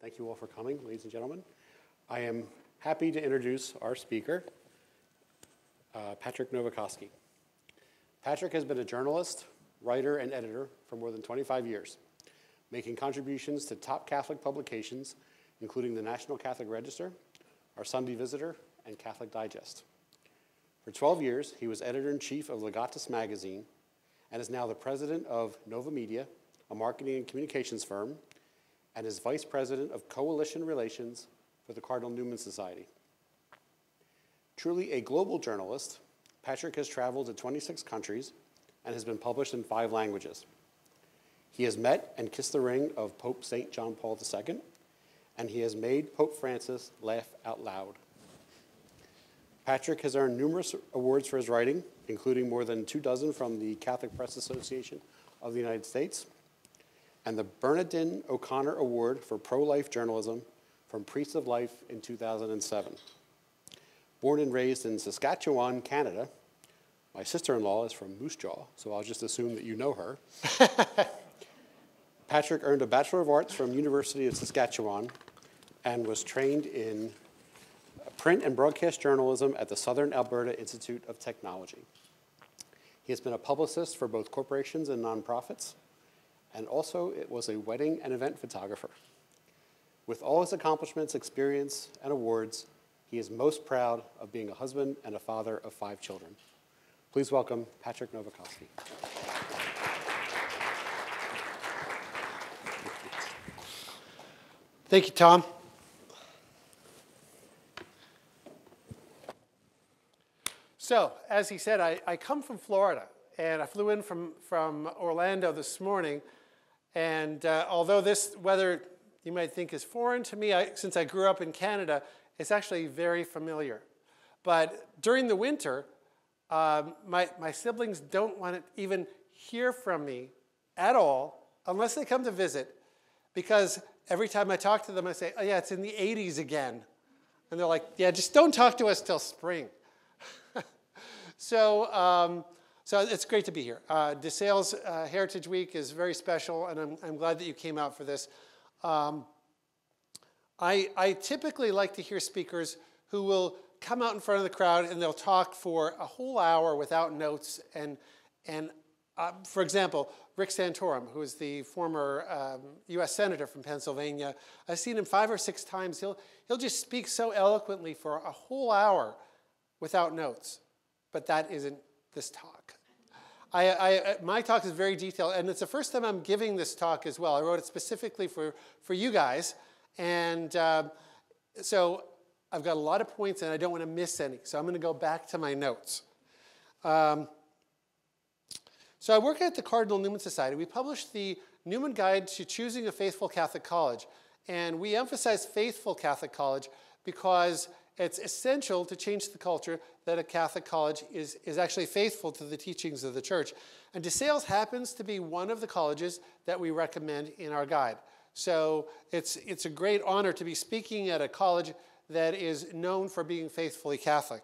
Thank you all for coming, ladies and gentlemen. I am happy to introduce our speaker, Patrick Novecosky. Patrick has been a journalist, writer, and editor for more than 25 years, making contributions to top Catholic publications, including the National Catholic Register, Our Sunday Visitor, and Catholic Digest. For 12 years, he was editor-in-chief of Legatus magazine and is now the president of Nova Media, a marketing and communications firm, and is vice president of coalition relations for the Cardinal Newman Society. Truly a global journalist, Patrick has traveled to 26 countries and has been published in 5 languages. He has met and kissed the ring of Pope St. John Paul II, and he has made Pope Francis laugh out loud. Patrick has earned numerous awards for his writing, including more than 24 from the Catholic Press Association of the United States, and the Bernardine O'Connor Award for Pro-Life Journalism from Priests of Life in 2007. Born and raised in Saskatchewan, Canada, my sister-in-law is from Moose Jaw, so I'll just assume that you know her. Patrick earned a Bachelor of Arts from University of Saskatchewan and was trained in print and broadcast journalism at the Southern Alberta Institute of Technology. He has been a publicist for both corporations and nonprofits, and also it was a wedding and event photographer. With all his accomplishments, experience, and awards, he is most proud of being a husband and a father of 5 children. Please welcome Patrick Novecosky. Thank you, Tom. So, as he said, I come from Florida, and I flew in from Orlando this morning. And although this weather you might think is foreign to me, since I grew up in Canada, it's actually very familiar. But during the winter, my siblings don't want to even hear from me at all unless they come to visit, because every time I talk to them, I say, oh yeah, it's in the 80s again. And they're like, yeah, just don't talk to us till spring. So it's great to be here. DeSales Heritage Week is very special, and I'm glad that you came out for this. I typically like to hear speakers who will come out in front of the crowd and they'll talk for a whole hour without notes. And for example, Rick Santorum, who is the former U.S. Senator from Pennsylvania, I've seen him 5 or 6 times. He'll just speak so eloquently for a whole hour without notes. But that isn't this talk. My talk is very detailed, and it's the first time I'm giving this talk as well. I wrote it specifically for you guys, and so I've got a lot of points, and I don't want to miss any, so I'm going to go back to my notes. So I work at the Cardinal Newman Society. We published the Newman Guide to Choosing a Faithful Catholic College, and we emphasize faithful Catholic college because it's essential to change the culture that a Catholic college is actually faithful to the teachings of the church. And DeSales happens to be one of the colleges that we recommend in our guide. So it's a great honor to be speaking at a college that is known for being faithfully Catholic.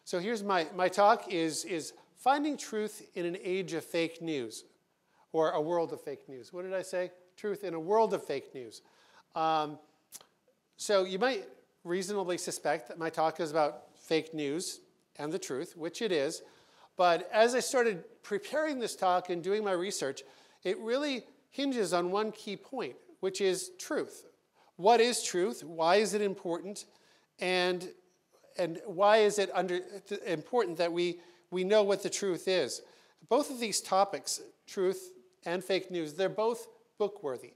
So here's my talk is Finding Truth in an Age of Fake News, or a world of fake news. What did I say? Truth in a world of fake news. So you might reasonably suspect that my talk is about fake news and the truth, which it is. But as I started preparing this talk and doing my research, it really hinges on one key point, which is truth. What is truth? Why is it important? And why is it important that we know what the truth is? Both of these topics, truth and fake news, they're both book-worthy.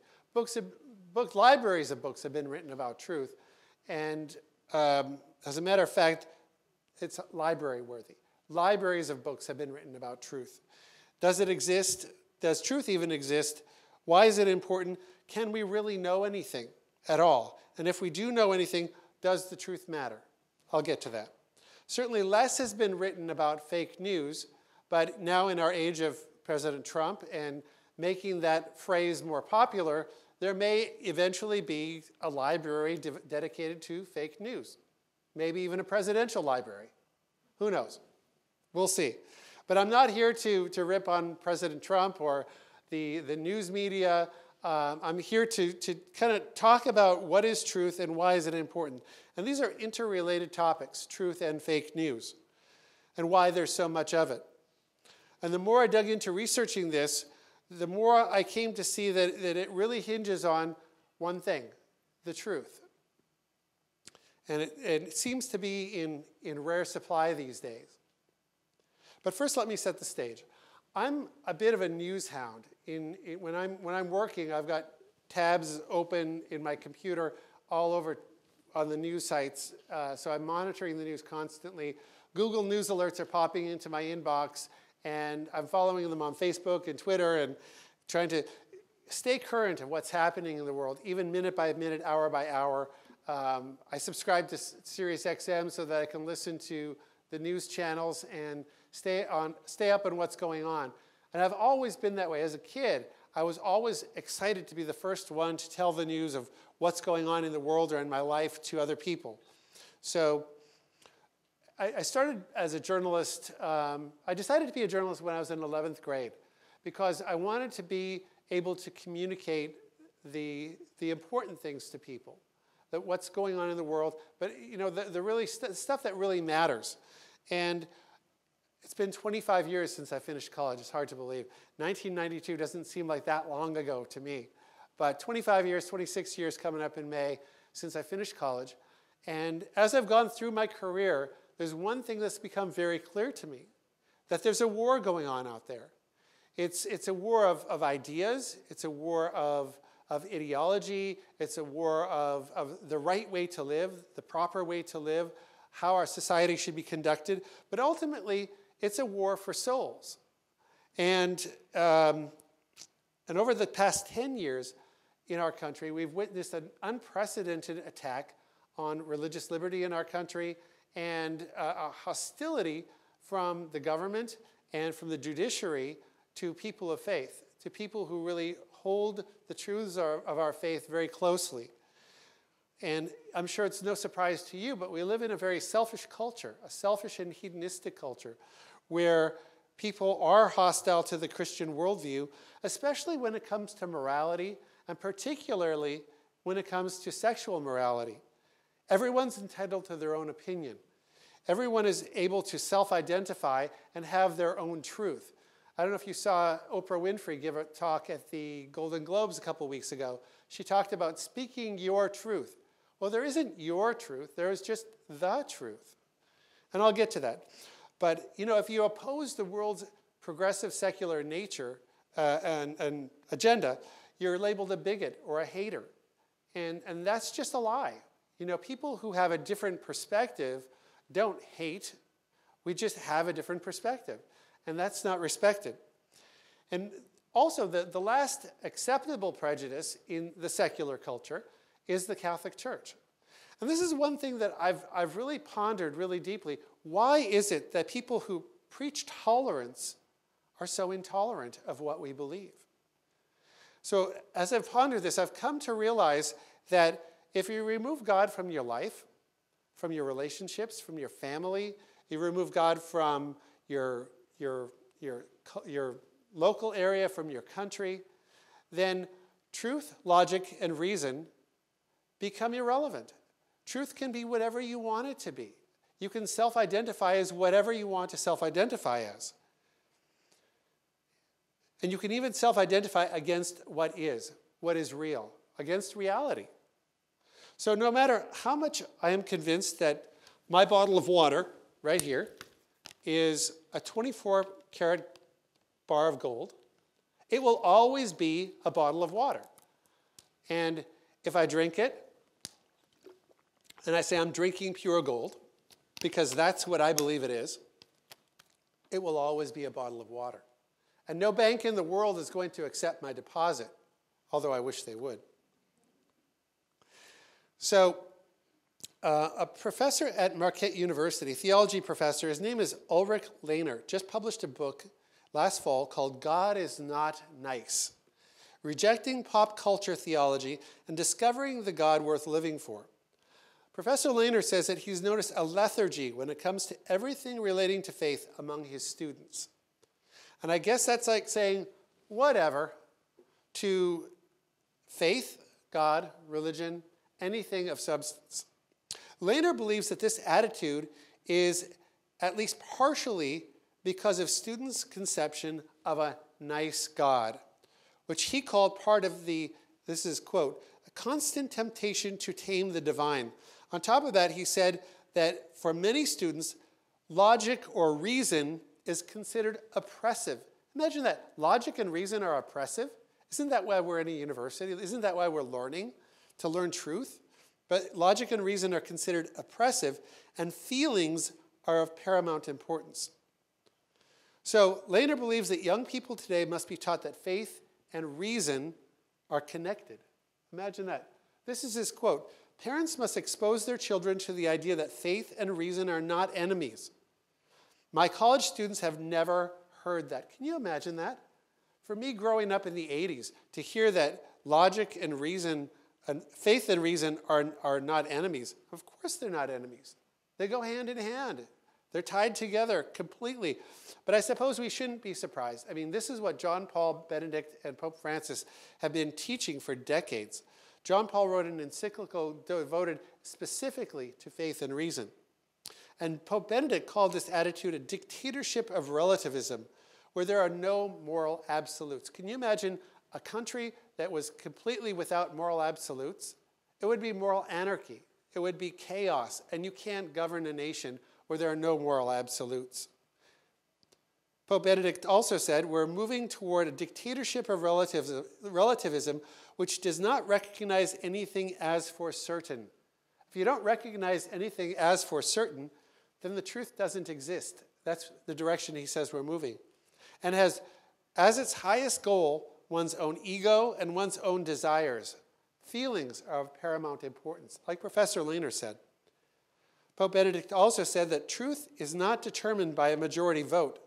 Libraries of books have been written about truth, and as a matter of fact, it's library-worthy. Libraries of books have been written about truth. Does it exist? Does truth even exist? Why is it important? Can we really know anything at all? And if we do know anything, does the truth matter? I'll get to that. Certainly less has been written about fake news, but now in our age of President Trump and making that phrase more popular, there may eventually be a library dedicated to fake news. Maybe even a presidential library. Who knows? We'll see. But I'm not here to rip on President Trump or the news media. I'm here to kind of talk about what is truth and why is it important. And these are interrelated topics, truth and fake news, and why there's so much of it. And the more I dug into researching this, the more I came to see that it really hinges on one thing, the truth. And it seems to be in rare supply these days. But first, let me set the stage. I'm a bit of a news hound. When I'm working, I've got tabs open in my computer all over on the news sites, so I'm monitoring the news constantly. Google News alerts are popping into my inbox, and I'm following them on Facebook and Twitter and trying to stay current of what's happening in the world, even minute by minute, hour by hour. I subscribe to SiriusXM so that I can listen to the news channels and stay up on what's going on. And I've always been that way. As a kid, I was always excited to be the first one to tell the news of what's going on in the world or in my life to other people. So I started as a journalist. I decided to be a journalist when I was in 11th grade because I wanted to be able to communicate the important things to people, that what's going on in the world, but the really stuff that really matters. And it's been 25 years since I finished college. It's hard to believe. 1992 doesn't seem like that long ago to me. But 25 years, 26 years coming up in May since I finished college. And as I've gone through my career, there's one thing that's become very clear to me, that there's a war going on out there. It's a war of ideas. It's a war of ideology. It's a war of the right way to live, the proper way to live, how our society should be conducted. But ultimately, it's a war for souls. And over the past 10 years in our country, we've witnessed an unprecedented attack on religious liberty in our country and a hostility from the government and from the judiciary to people of faith, to people who really hold the truths of our faith very closely. And I'm sure it's no surprise to you, but we live in a very selfish culture, a selfish and hedonistic culture, where people are hostile to the Christian worldview, especially when it comes to morality, and particularly when it comes to sexual morality. Everyone's entitled to their own opinion. Everyone is able to self-identify and have their own truth. I don't know if you saw Oprah Winfrey give a talk at the Golden Globes a couple weeks ago. She talked about speaking your truth. Well, there isn't your truth. There is just the truth. And I'll get to that. But, if you oppose the world's progressive secular nature and agenda, you're labeled a bigot or a hater. And that's just a lie. People who have a different perspective don't hate. We just have a different perspective. And that's not respected. And also, the last acceptable prejudice in the secular culture is the Catholic Church. And this is one thing that I've really pondered really deeply. Why is it that people who preach tolerance are so intolerant of what we believe? So as I've pondered this, I've come to realize that if you remove God from your life, from your relationships, from your family, you remove God from your local area, from your country, then truth, logic, and reason become irrelevant. Truth can be whatever you want it to be. You can self-identify as whatever you want to self-identify as. And you can even self-identify against what is real, against reality. So no matter how much I am convinced that my bottle of water, right here, is a 24-karat bar of gold, it will always be a bottle of water. And if I drink it, and I say I'm drinking pure gold, because that's what I believe it is, it will always be a bottle of water. And no bank in the world is going to accept my deposit, although I wish they would. So a professor at Marquette University, theology professor, his name is Ulrich Lehner, just published a book last fall called God is Not Nice, Rejecting Pop Culture Theology and Discovering the God Worth Living For. Professor Lehner says that he's noticed a lethargy when it comes to everything relating to faith among his students. And I guess that's like saying whatever to faith, God, religion, anything of substance. Lehner believes that this attitude is at least partially because of students' conception of a nice God, which he called part of the, this is quote, a constant temptation to tame the divine. On top of that, he said that for many students, logic or reason is considered oppressive. Imagine that. Logic and reason are oppressive. Isn't that why we're in a university? Isn't that why we're learning? To learn truth? But logic and reason are considered oppressive, and feelings are of paramount importance. So Lehner believes that young people today must be taught that faith and reason are connected. Imagine that. This is his quote. Parents must expose their children to the idea that faith and reason are not enemies. My college students have never heard that. Can you imagine that? For me, growing up in the 80s, to hear that logic and reason, and faith and reason are not enemies. Of course they're not enemies. They go hand in hand. They're tied together completely. But I suppose we shouldn't be surprised. I mean, this is what John Paul, Benedict, and Pope Francis have been teaching for decades. John Paul wrote an encyclical devoted specifically to faith and reason. And Pope Benedict called this attitude a dictatorship of relativism, where there are no moral absolutes. Can you imagine a country that was completely without moral absolutes? It would be moral anarchy. It would be chaos. And you can't govern a nation where there are no moral absolutes. Pope Benedict also said, we're moving toward a dictatorship of relativism which does not recognize anything as for certain. If you don't recognize anything as for certain, then the truth doesn't exist. That's the direction he says we're moving. And has as its highest goal one's own ego and one's own desires. Feelings are of paramount importance, like Professor Lehner said. Pope Benedict also said that truth is not determined by a majority vote.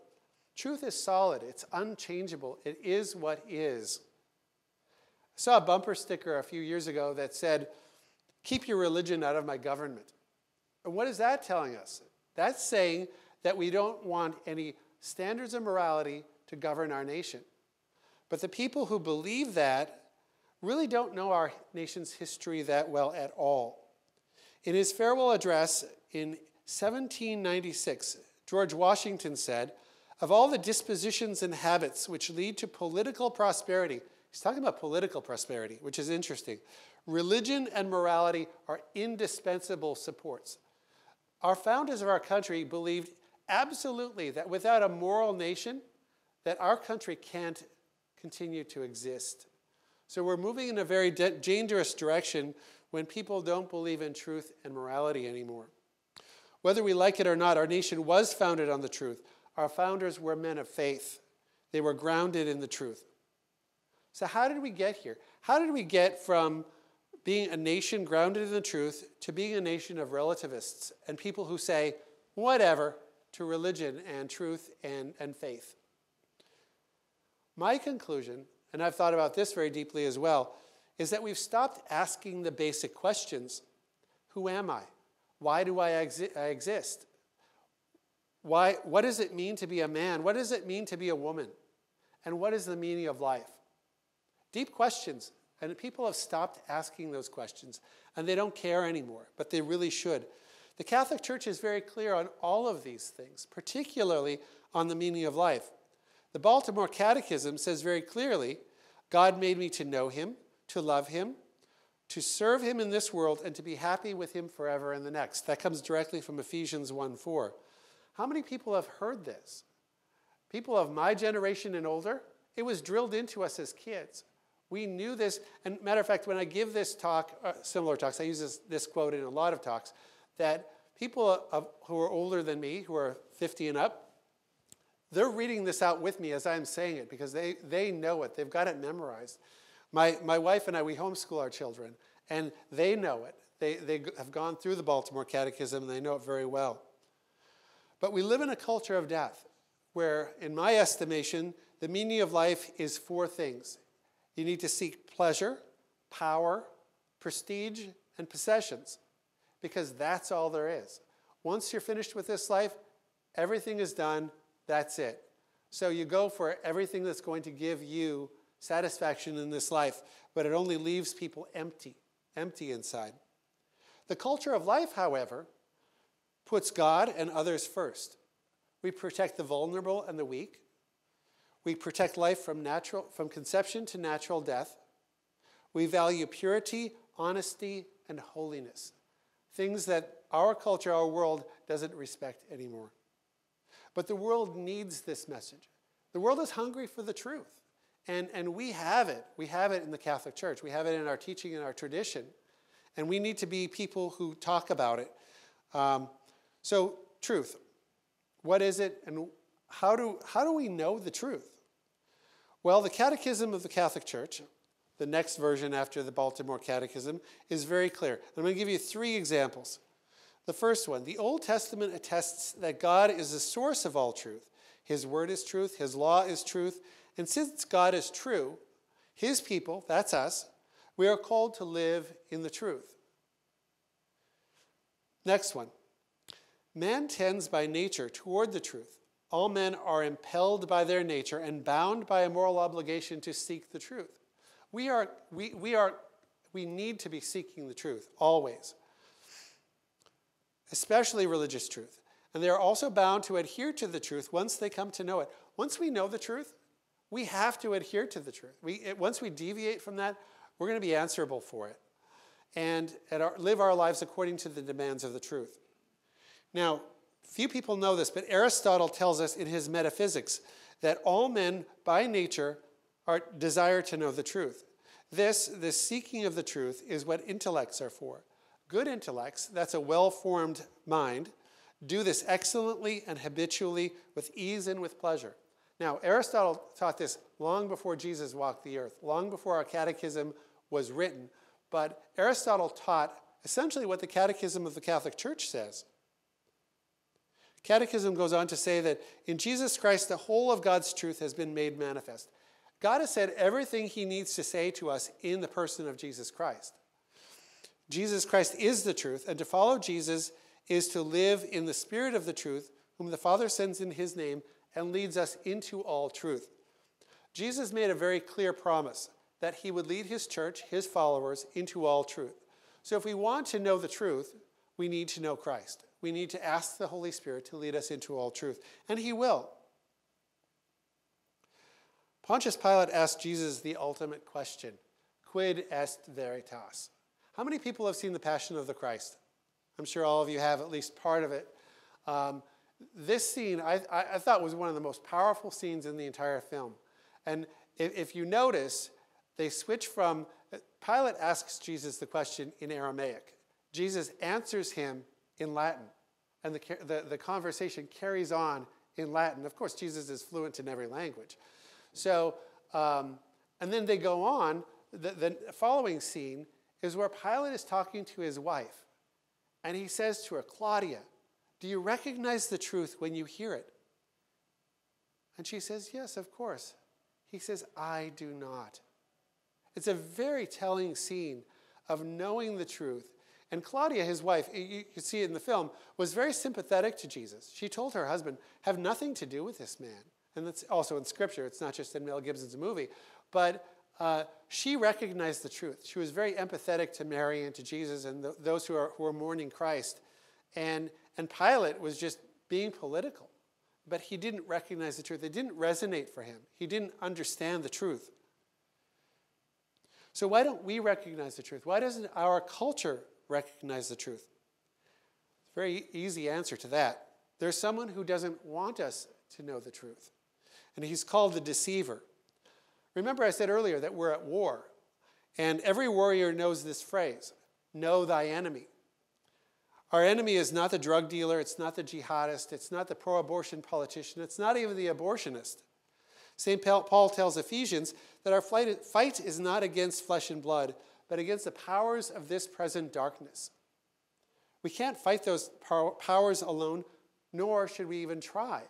Truth is solid. It's unchangeable. It is what is. I saw a bumper sticker a few years ago that said, "Keep your religion out of my government." And what is that telling us? That's saying that we don't want any standards of morality to govern our nation. But the people who believe that really don't know our nation's history that well at all. In his farewell address in 1796, George Washington said, "Of all the dispositions and habits which lead to political prosperity," he's talking about political prosperity, which is interesting, "religion and morality are indispensable supports." Our founders of our country believed absolutely that without a moral nation, that our country can't continue to exist. So we're moving in a very dangerous direction when people don't believe in truth and morality anymore. Whether we like it or not, our nation was founded on the truth. Our founders were men of faith. They were grounded in the truth. So how did we get here? How did we get from being a nation grounded in the truth to being a nation of relativists and people who say, whatever, to religion and truth and faith? My conclusion, and I've thought about this very deeply as well, is that we've stopped asking the basic questions. Who am I? Why do I exist? What does it mean to be a man? What does it mean to be a woman? And what is the meaning of life? Deep questions. And people have stopped asking those questions. And they don't care anymore, but they really should. The Catholic Church is very clear on all of these things, particularly on the meaning of life. The Baltimore Catechism says very clearly, God made me to know him, to love him, to serve him in this world, and to be happy with him forever in the next. That comes directly from Ephesians 1:4. How many people have heard this? People of my generation and older, it was drilled into us as kids. We knew this, and matter of fact, when I give this talk, similar talks, I use this quote in a lot of talks, that people who are older than me, who are 50 and up, they're reading this out with me as I'm saying it because they know it. They've got it memorized. My wife and I, we homeschool our children, and they know it. They have gone through the Baltimore Catechism, and they know it very well. But we live in a culture of death where, in my estimation, the meaning of life is 4 things. You need to seek pleasure, power, prestige, and possessions, because that's all there is. Once you're finished with this life, everything is done. That's it. So you go for everything that's going to give you satisfaction in this life, but it only leaves people empty inside. The culture of life, however, puts God and others first. We protect the vulnerable and the weak. We protect life from conception to natural death. We value purity, honesty, and holiness, things that our culture, our world, doesn't respect anymore. But the world needs this message. The world is hungry for the truth. And we have it. We have it in the Catholic Church. We have it in our teaching and our tradition. And we need to be people who talk about it. So, truth. What is it, and how do we know the truth? Well, the Catechism of the Catholic Church, the next version after the Baltimore Catechism, is very clear. I'm going to give you 3 examples. The first one, the Old Testament attests that God is the source of all truth. His word is truth, his law is truth, and since God is true, his people, that's us, we are called to live in the truth. Next one, man tends by nature toward the truth. All men are impelled by their nature and bound by a moral obligation to seek the truth. We need to be seeking the truth, always. Especially religious truth. And they are also bound to adhere to the truth once they come to know it. Once we know the truth, we have to adhere to the truth. Once we deviate from that, we're going to be answerable for it. And live our lives according to the demands of the truth. Now, few people know this, but Aristotle tells us in his Metaphysics that all men by nature desire to know the truth. This seeking of the truth is what intellects are for. Good intellects, that's a well-formed mind, do this excellently and habitually with ease and with pleasure. Now, Aristotle taught this long before Jesus walked the earth, long before our catechism was written, but Aristotle taught essentially what the Catechism of the Catholic Church says. Catechism goes on to say that in Jesus Christ, the whole of God's truth has been made manifest. God has said everything he needs to say to us in the person of Jesus Christ. Jesus Christ is the truth, and to follow Jesus is to live in the spirit of the truth, whom the Father sends in his name and leads us into all truth. Jesus made a very clear promise that he would lead his church, his followers, into all truth. So if we want to know the truth, we need to know Christ. We need to ask the Holy Spirit to lead us into all truth, and he will. Pontius Pilate asked Jesus the ultimate question, quid est veritas? How many people have seen The Passion of the Christ? I'm sure all of you have at least part of it. This scene I thought was one of the most powerful scenes in the entire film. And if you notice, they switch from, Pilate asks Jesus the question in Aramaic. Jesus answers him in Latin. And the conversation carries on in Latin. Of course, Jesus is fluent in every language. So, and then they go on. The following scene is where Pilate is talking to his wife. And he says to her, Claudia, do you recognize the truth when you hear it? And she says, yes, of course. He says, I do not. It's a very telling scene of knowing the truth. And Claudia, his wife, you can see it in the film, was very sympathetic to Jesus. She told her husband, have nothing to do with this man. And that's also in Scripture. It's not just in Mel Gibson's movie. But she recognized the truth. She was very empathetic to Mary and to Jesus and those who are mourning Christ. And Pilate was just being political. But he didn't recognize the truth. It didn't resonate for him. He didn't understand the truth. So why don't we recognize the truth? Why doesn't our culture recognize the truth? It's a very easy answer to that. There's someone who doesn't want us to know the truth. And he's called the deceiver. Remember I said earlier that we're at war. And every warrior knows this phrase, know thy enemy. Our enemy is not the drug dealer, it's not the jihadist, it's not the pro-abortion politician, it's not even the abortionist. St. Paul tells Ephesians that our fight is not against flesh and blood, but against the powers of this present darkness. We can't fight those powers alone, nor should we even try.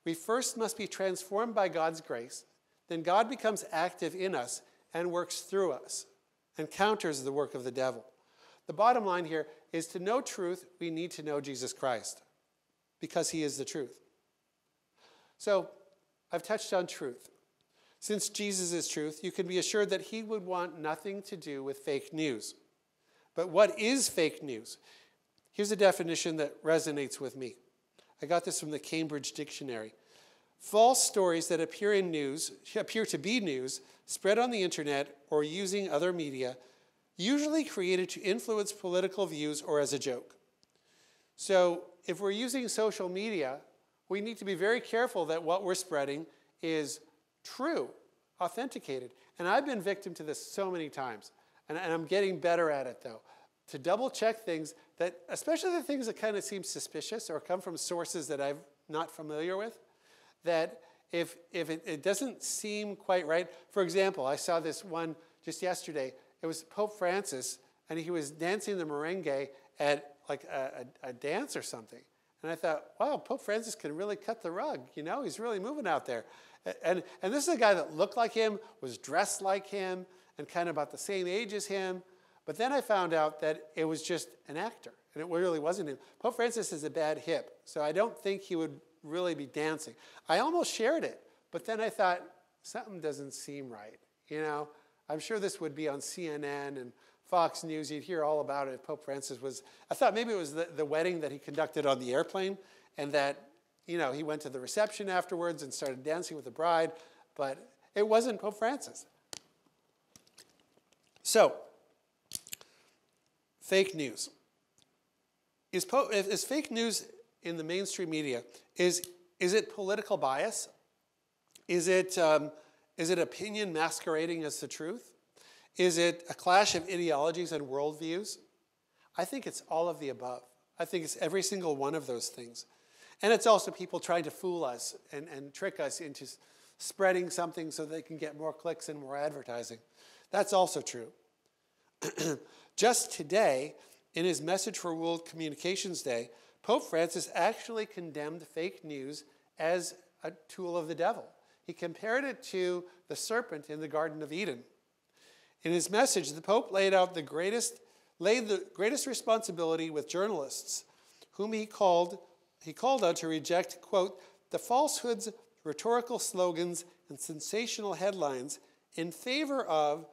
We first must be transformed by God's grace. Then God becomes active in us and works through us and counters the work of the devil. The bottom line here is to know truth, we need to know Jesus Christ because he is the truth. So I've touched on truth. Since Jesus is truth, you can be assured that he would want nothing to do with fake news. But what is fake news? Here's a definition that resonates with me. I got this from the Cambridge Dictionary. False stories that appear to be news, spread on the internet or using other media, usually created to influence political views or as a joke. So if we're using social media, we need to be very careful that what we're spreading is true, authenticated. And I've been victim to this so many times. And I'm getting better at it, though, to double check things that, especially the things that kind of seem suspicious or come from sources that I'm not familiar with, that if it doesn't seem quite right. For example, I saw this one just yesterday. It was Pope Francis, and he was dancing the merengue at like a dance or something. And I thought, wow, Pope Francis can really cut the rug. You know, he's really moving out there. And this is a guy that looked like him, was dressed like him, and kind of about the same age as him. But then I found out that it was just an actor, and it really wasn't him. Pope Francis has a bad hip, so I don't think he would really be dancing. I almost shared it, but then I thought, something doesn't seem right. You know, I'm sure this would be on CNN and Fox News. You'd hear all about it if Pope Francis was, I thought maybe it was the wedding that he conducted on the airplane, and that, you know, he went to the reception afterwards and started dancing with the bride, but it wasn't Pope Francis. So, fake news. Is fake news in the mainstream media, is it political bias? Is it opinion masquerading as the truth? Is it a clash of ideologies and worldviews? I think it's all of the above. I think it's every single one of those things. And it's also people trying to fool us and trick us into spreading something so they can get more clicks and more advertising. That's also true. Just today, in his message for World Communications Day, Pope Francis actually condemned fake news as a tool of the devil. He compared it to the serpent in the Garden of Eden. In his message, the Pope laid the greatest responsibility with journalists, whom he called on to reject, quote, the falsehoods, rhetorical slogans, and sensational headlines in favor of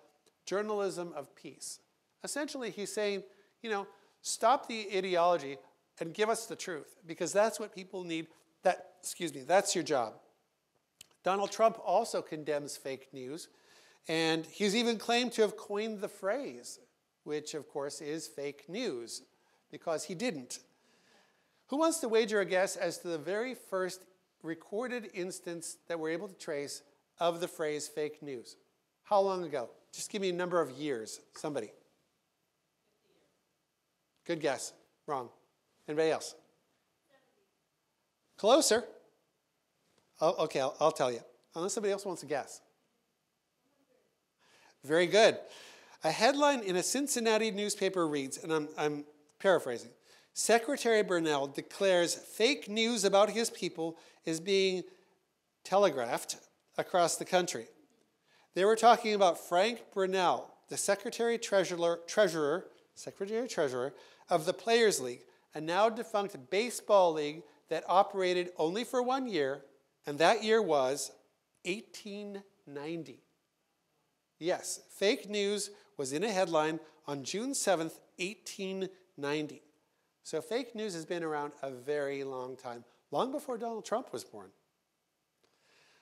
journalism of peace. Essentially, he's saying, you know, stop the ideology and give us the truth, because that's what people need. That's your job. Donald Trump also condemns fake news, and he's even claimed to have coined the phrase, which of course is fake news, because he didn't. Who wants to wager a guess as to the very first recorded instance that we're able to trace of the phrase fake news? How long ago? Just give me a number of years. Somebody. 50 years. Good guess. Wrong. Anybody else? 70. Closer. Oh, okay, I'll tell you. Unless somebody else wants to guess. 100. Very good. A headline in a Cincinnati newspaper reads, and I'm paraphrasing, Secretary Burnell declares fake news about his people is being telegraphed across the country. They were talking about Frank Burnell, the Secretary Treasurer of the Players League, a now defunct baseball league that operated only for 1 year, and that year was 1890. Yes, fake news was in a headline on June 7th, 1890. So fake news has been around a very long time, long before Donald Trump was born.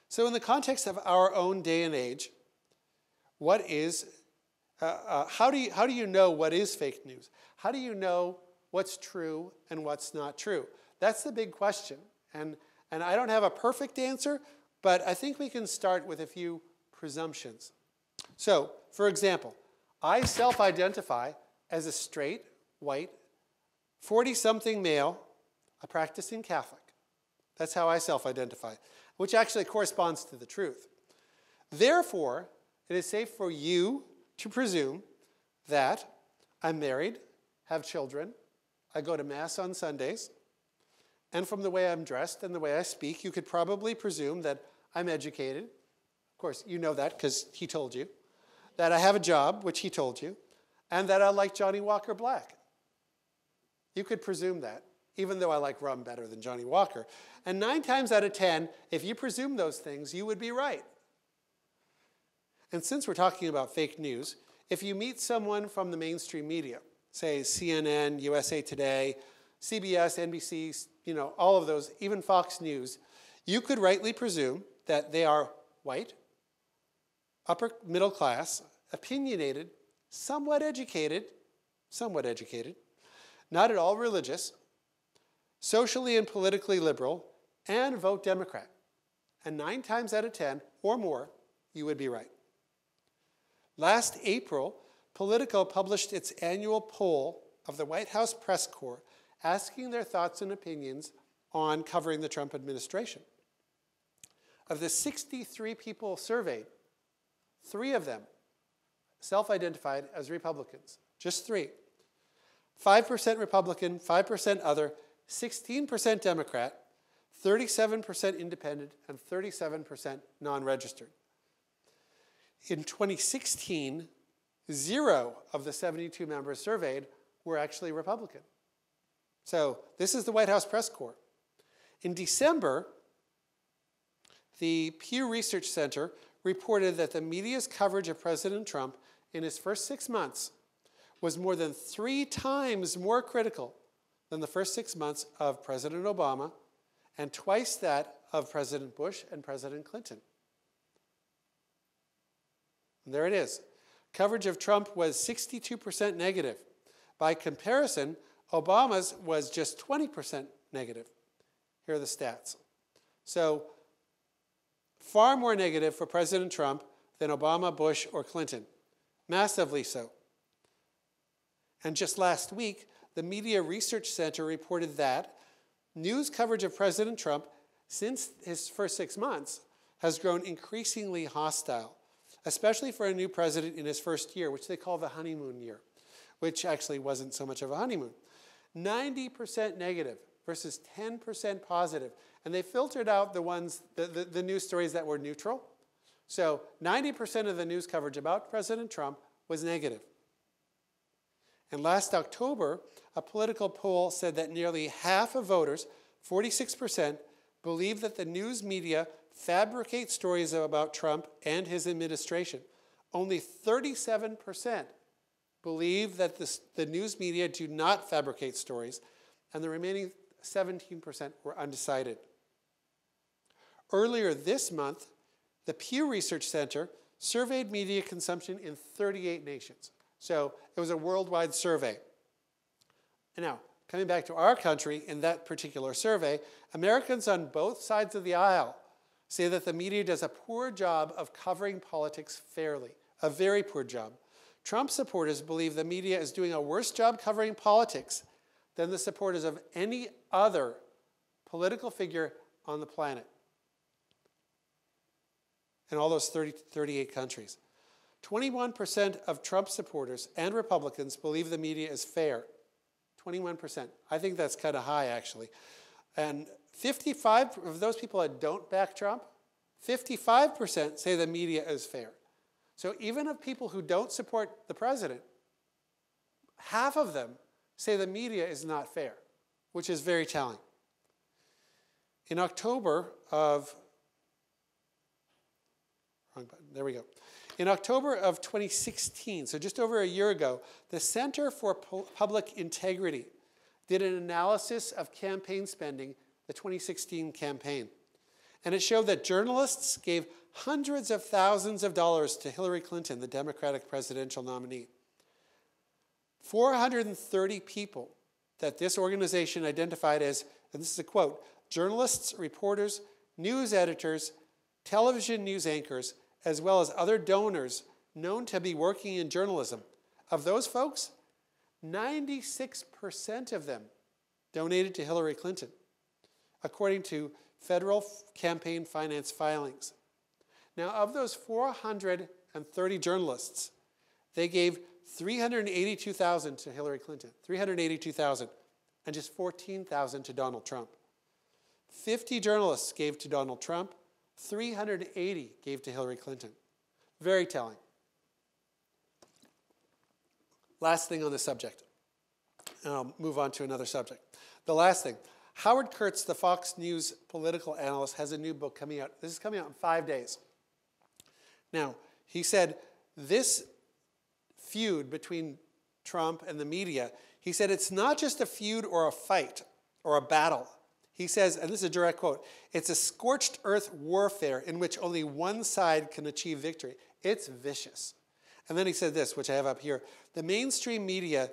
So in the context of our own day and age, what is, how do you know what is fake news? How do you know what's true and what's not true? That's the big question. And I don't have a perfect answer, but I think we can start with a few presumptions. So, for example, I self-identify as a straight, white, 40-something male, a practicing Catholic. That's how I self-identify, which actually corresponds to the truth. Therefore, it is safe for you to presume that I'm married, have children, I go to Mass on Sundays, and from the way I'm dressed and the way I speak, you could probably presume that I'm educated. Of course, you know that because he told you. That I have a job, which he told you, and that I like Johnny Walker Black. You could presume that, even though I like rum better than Johnny Walker. And 9 times out of 10, if you presume those things, you would be right. And since we're talking about fake news, if you meet someone from the mainstream media, say CNN, USA Today, CBS, NBC, all of those, even Fox News, you could rightly presume that they are white, upper middle class, opinionated, somewhat educated, not at all religious, socially and politically liberal, and vote Democrat. And 9 times out of 10 or more, you would be right. Last April, Politico published its annual poll of the White House press corps asking their thoughts and opinions on covering the Trump administration. Of the 63 people surveyed, 3 of them self-identified as Republicans, just 3. 5% Republican, 5% other, 16% Democrat, 37% independent, and 37% non-registered. In 2016, 0 of the 72 members surveyed were actually Republican. So this is the White House press corps. In December, the Pew Research Center reported that the media's coverage of President Trump in his first 6 months was more than 3 times more critical than the first 6 months of President Obama and twice that of President Bush and President Clinton. And there it is. Coverage of Trump was 62% negative. By comparison, Obama's was just 20% negative. Here are the stats. So, far more negative for President Trump than Obama, Bush, or Clinton. Massively so. And just last week, the Media Research Center reported that news coverage of President Trump since his first 6 months has grown increasingly hostile, especially for a new president in his first year, which they call the honeymoon year, which actually wasn't so much of a honeymoon. 90% negative versus 10% positive. And they filtered out the ones, the news stories that were neutral. So 90% of the news coverage about President Trump was negative. And last October, a political poll said that nearly half of voters, 46%, believe that the news media fabricate stories about Trump and his administration. Only 37% believe that the news media do not fabricate stories, and the remaining 17% were undecided. Earlier this month, the Pew Research Center surveyed media consumption in 38 nations. So it was a worldwide survey. And now, coming back to our country, in that particular survey, Americans on both sides of the aisle say that the media does a poor job of covering politics fairly, a very poor job. Trump supporters believe the media is doing a worse job covering politics than the supporters of any other political figure on the planet in all those 38 countries. 21% of Trump supporters and Republicans believe the media is fair. 21%. I think that's kind of high, actually. And 55 of those people that don't back Trump, 55% say the media is fair. So even of people who don't support the president, half of them say the media is not fair, which is very telling. In October of, In October of 2016, so just over a year ago, the Center for Public Integrity did an analysis of campaign spending, the 2016 campaign. And it showed that journalists gave hundreds of thousands of dollars to Hillary Clinton, the Democratic presidential nominee. 430 people that this organization identified as, and this is a quote, journalists, reporters, news editors, television news anchors, as well as other donors known to be working in journalism. Of those folks, 96% of them donated to Hillary Clinton, according to federal campaign finance filings. Now, of those 430 journalists, they gave $382,000 to Hillary Clinton, $382,000, and just $14,000 to Donald Trump. 50 journalists gave to Donald Trump, 380 gave to Hillary Clinton. Very telling. Last thing on this subject, and I'll move on to another subject. The last thing, Howard Kurtz, the Fox News political analyst, has a new book coming out. This is coming out in 5 days. Now, He said, this feud between Trump and the media, he said, it's not just a feud or a fight or a battle. He says, and this is a direct quote, it's a scorched earth warfare in which only one side can achieve victory. It's vicious. And then he said this, which I have up here. The mainstream media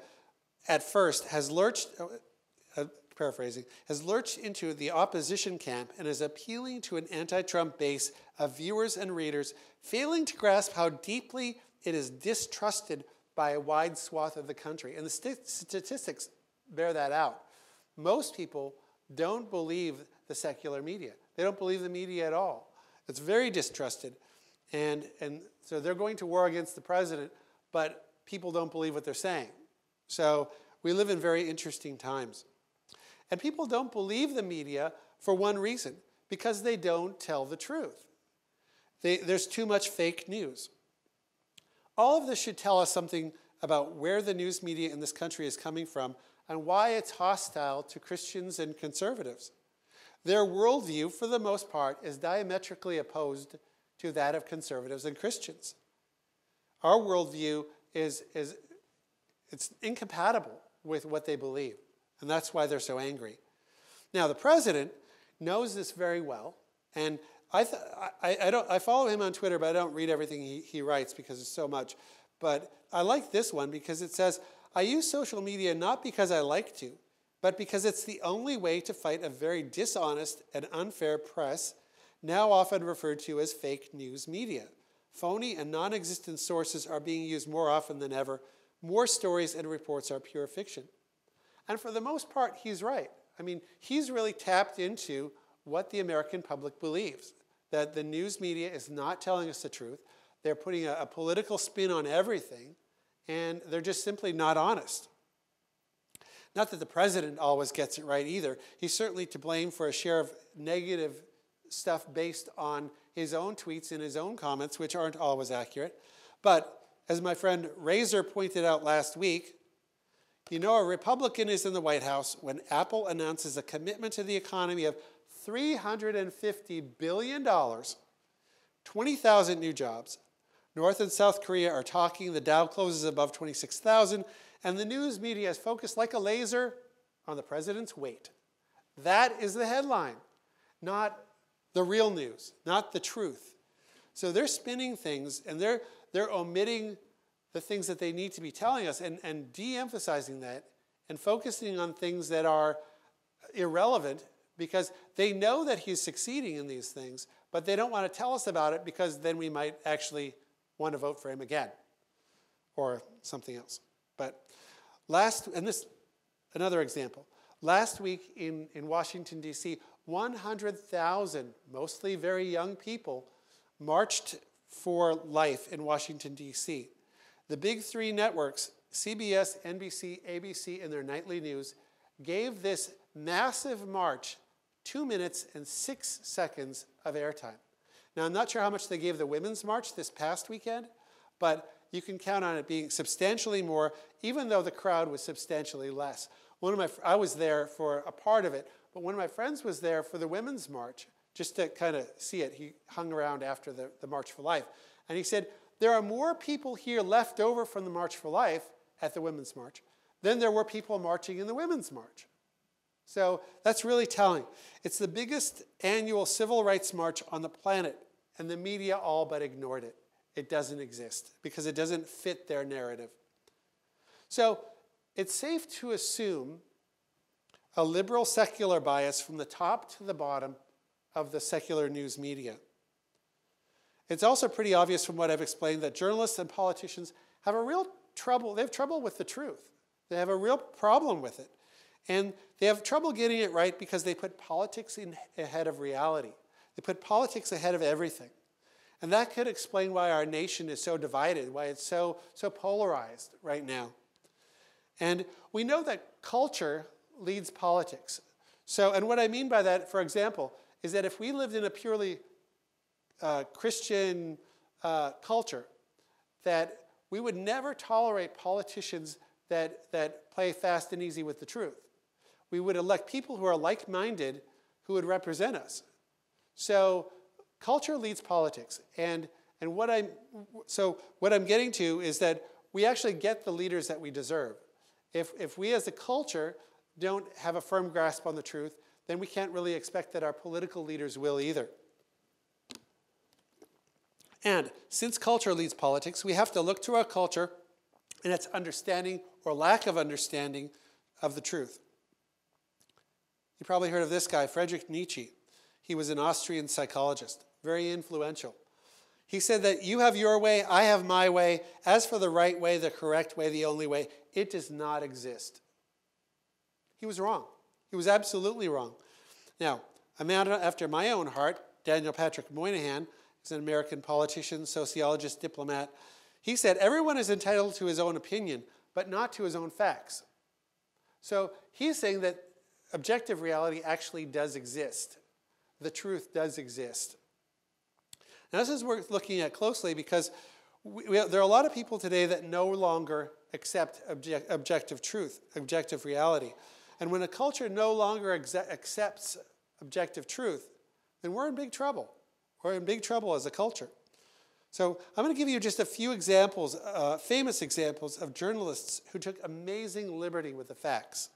at first has lurched, paraphrasing, has lurched into the opposition camp and is appealing to an anti-Trump base of viewers and readers, failing to grasp how deeply it is distrusted by a wide swath of the country. And the statistics bear that out. Most people don't believe the secular media. They don't believe the media at all. It's very distrusted. And so they're going to war against the president, but people don't believe what they're saying. So we live in very interesting times. And people don't believe the media for one reason, because they don't tell the truth. There's too much fake news. All of this should tell us something about where the news media in this country is coming from and why it's hostile to Christians and conservatives. Their worldview, for the most part, is diametrically opposed to that of conservatives and Christians. Our worldview it's incompatible with what they believe, and that's why they're so angry. Now, the president knows this very well, and I follow him on Twitter, but I don't read everything he writes because it's so much. But I like this one because it says, I use social media not because I like to, but because it's the only way to fight a very dishonest and unfair press, now often referred to as fake news media. Phony and non-existent sources are being used more often than ever. More stories and reports are pure fiction. And for the most part, he's right. I mean, he's really tapped into what the American public believes, that the news media is not telling us the truth. They're putting a political spin on everything, and they're just simply not honest. Not that the president always gets it right either. He's certainly to blame for a share of negative stuff based on his own tweets and his own comments, which aren't always accurate. But as my friend Razor pointed out last week, you know a Republican is in the White House when Apple announces a commitment to the economy of $350 billion, 20,000 new jobs. North and South Korea are talking, the Dow closes above 26,000, and the news media is focused like a laser on the president's weight. That is the headline, not the real news, not the truth. So they're spinning things, and they're omitting the things that they need to be telling us and de-emphasizing that and focusing on things that are irrelevant because they know that he's succeeding in these things, but they don't want to tell us about it because then we might actually want to vote for him again or something else. But another example. Last week in Washington, D.C., 100,000, mostly very young people, marched for life in Washington, D.C. The big three networks, CBS, NBC, ABC, in their nightly news, gave this massive march 2 minutes and 6 seconds of airtime. Now, I'm not sure how much they gave the Women's March this past weekend, but you can count on it being substantially more, even though the crowd was substantially less. I was there for a part of it, but one of my friends was there for the Women's March, just to kind of see it. He hung around after the March for Life. And he said, there are more people here left over from the March for Life at the Women's March than there were people marching in the Women's March. So that's really telling. It's the biggest annual civil rights march on the planet, and the media all but ignored it. It doesn't exist because it doesn't fit their narrative. So it's safe to assume a liberal secular bias from the top to the bottom of the secular news media. It's also pretty obvious from what I've explained that journalists and politicians have they have trouble with the truth. They have a real problem with it. And they have trouble getting it right because they put politics ahead of reality. They put politics ahead of everything. And that could explain why our nation is so divided, why it's so polarized right now. And we know that culture leads politics. And what I mean by that, for example, is that if we lived in a purely Christian culture, that we would never tolerate politicians that play fast and easy with the truth. We would elect people who are like-minded who would represent us. So culture leads politics. And And what I'm getting to is that we actually get the leaders that we deserve. If we as a culture don't have a firm grasp on the truth, then we can't really expect that our political leaders will either. And since culture leads politics, we have to look to our culture and its understanding or lack of understanding of the truth. You probably heard of this guy, Friedrich Nietzsche. He was an Austrian psychologist, very influential. He said that you have your way, I have my way. As for the right way, the correct way, the only way, it does not exist. He was wrong. He was absolutely wrong. Now, a man after my own heart, Daniel Patrick Moynihan, is an American politician, sociologist, diplomat. He said, everyone is entitled to his own opinion, but not to his own facts. So he's saying that objective reality actually does exist. The truth does exist. Now, this is worth looking at closely because there are a lot of people today that no longer accept objective truth, objective reality. And when a culture no longer accepts objective truth, then we're in big trouble. We're in big trouble as a culture. So I'm going to give you just a few examples, famous examples of journalists who took amazing liberty with the facts.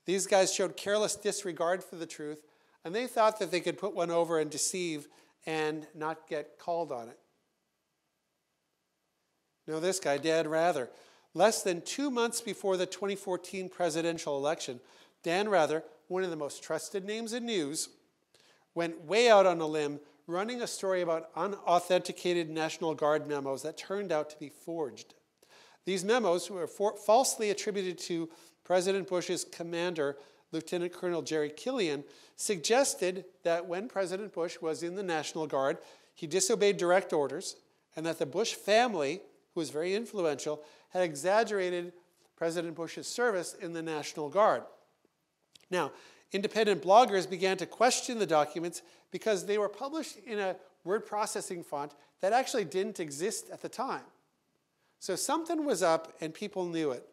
These guys showed careless disregard for the truth, and they thought that they could put one over and deceive and not get called on it. Now this guy, Dan Rather, less than 2 months before the 2014 presidential election, Dan Rather, one of the most trusted names in news, went way out on a limb running a story about unauthenticated National Guard memos that turned out to be forged. These memos were falsely attributed to President Bush's commander, Lieutenant Colonel Jerry Killian, suggested that when President Bush was in the National Guard, he disobeyed direct orders, and that the Bush family, who was very influential, had exaggerated President Bush's service in the National Guard. Now, independent bloggers began to question the documents because they were published in a word processing font that actually didn't exist at the time. So something was up and people knew it.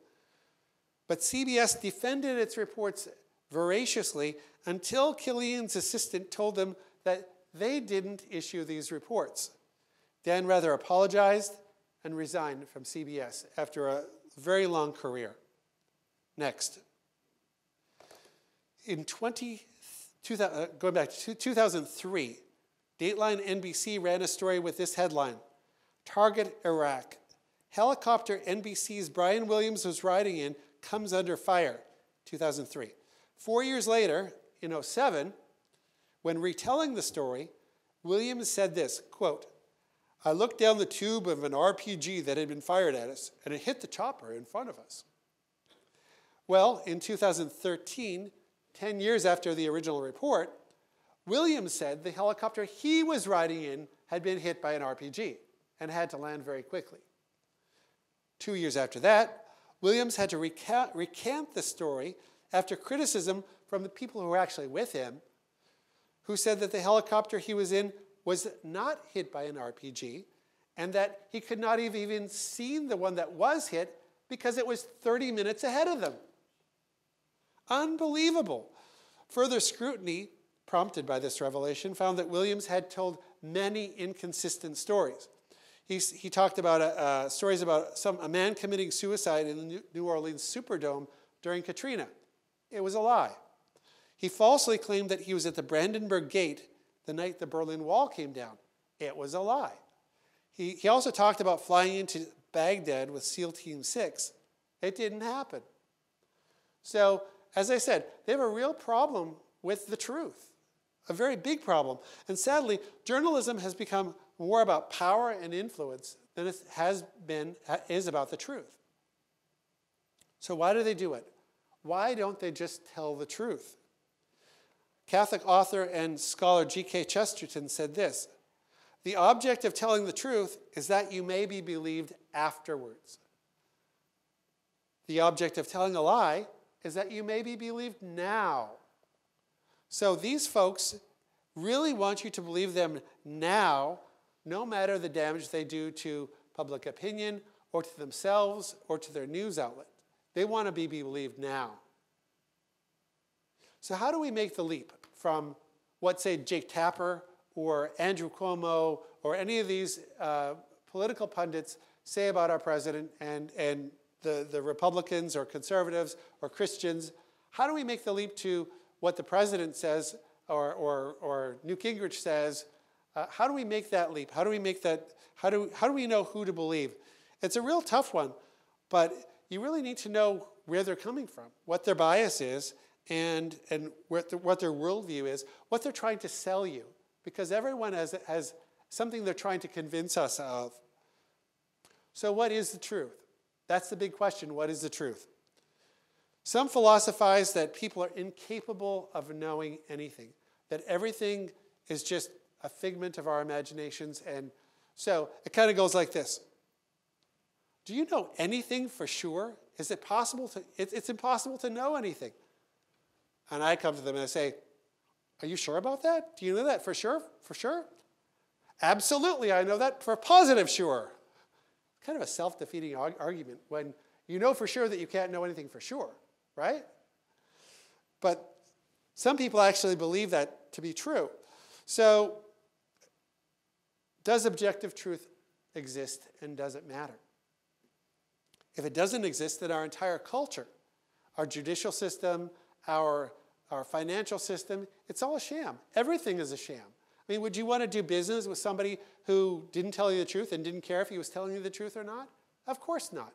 But CBS defended its reports voraciously until Killian's assistant told them that they didn't issue these reports. Dan Rather apologized and resigned from CBS after a very long career. Next. In going back to 2003, Dateline NBC ran a story with this headline, Target Iraq. Helicopter NBC's Brian Williams was riding in comes under fire, 2003. 4 years later, in 2007, when retelling the story, Williams said this, quote, I looked down the tube of an RPG that had been fired at us, and it hit the chopper in front of us. Well, in 2013, 10 years after the original report, Williams said the helicopter he was riding in had been hit by an RPG and had to land very quickly. 2 years after that, Williams had to recant the story after criticism from the people who were actually with him, who said that the helicopter he was in was not hit by an RPG, and that he could not have even seen the one that was hit because it was 30 minutes ahead of them. Unbelievable. Further scrutiny, prompted by this revelation, found that Williams had told many inconsistent stories. He talked about stories about a man committing suicide in the New Orleans Superdome during Katrina. It was a lie. He falsely claimed that he was at the Brandenburg Gate the night the Berlin Wall came down. It was a lie. He also talked about flying into Baghdad with SEAL Team 6. It didn't happen. So, as I said, they have a real problem with the truth, a very big problem. And sadly, journalism has become more about power and influence than it is about the truth. So why do they do it? Why don't they just tell the truth? Catholic author and scholar G.K. Chesterton said this, the object of telling the truth is that you may be believed afterwards. The object of telling a lie is that you may be believed now. So these folks really want you to believe them now, no matter the damage they do to public opinion or to themselves or to their news outlet. They want to be believed now. So how do we make the leap from what, say, Jake Tapper or Andrew Cuomo or any of these political pundits say about our president and the Republicans or conservatives or Christians, how do we make the leap to what the president says or Newt Gingrich says? How do we make that leap? How do we make that? How do we know who to believe? It's a real tough one, but you really need to know where they're coming from, what their bias is, and what their worldview is, what they're trying to sell you, because everyone has something they're trying to convince us of. So what is the truth? That's the big question. What is the truth? Some philosophize that people are incapable of knowing anything, that everything is just a figment of our imaginations. And so it kind of goes like this. Do you know anything for sure? Is it possible to, it's impossible to know anything. And I come to them and I say, are you sure about that? Do you know that for sure? For sure? Absolutely, I know that for positive sure. Kind of a self-defeating argument when you know for sure that you can't know anything for sure, right? But some people actually believe that to be true. So, does objective truth exist, and does it matter? If it doesn't exist, then our entire culture, our judicial system, our financial system, it's all a sham. Everything is a sham. I mean, would you want to do business with somebody who didn't tell you the truth and didn't care if he was telling you the truth or not? Of course not.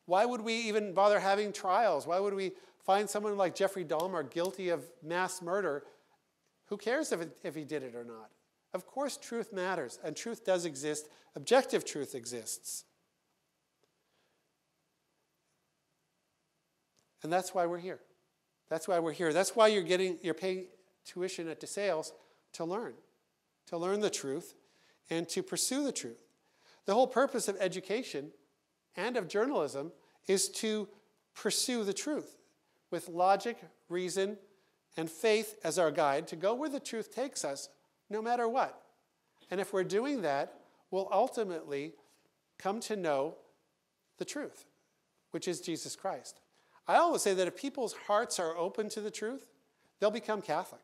Why would we even bother having trials? Why would we find someone like Jeffrey Dahmer guilty of mass murder? Who cares if he did it or not? Of course truth matters, and truth does exist. Objective truth exists. And that's why we're here. That's why we're here. That's why you're paying tuition at DeSales to learn the truth and to pursue the truth. The whole purpose of education and of journalism is to pursue the truth with logic, reason, and faith as our guide to go where the truth takes us, no matter what. And if we're doing that, we'll ultimately come to know the truth, which is Jesus Christ. I always say that if people's hearts are open to the truth, they'll become Catholic.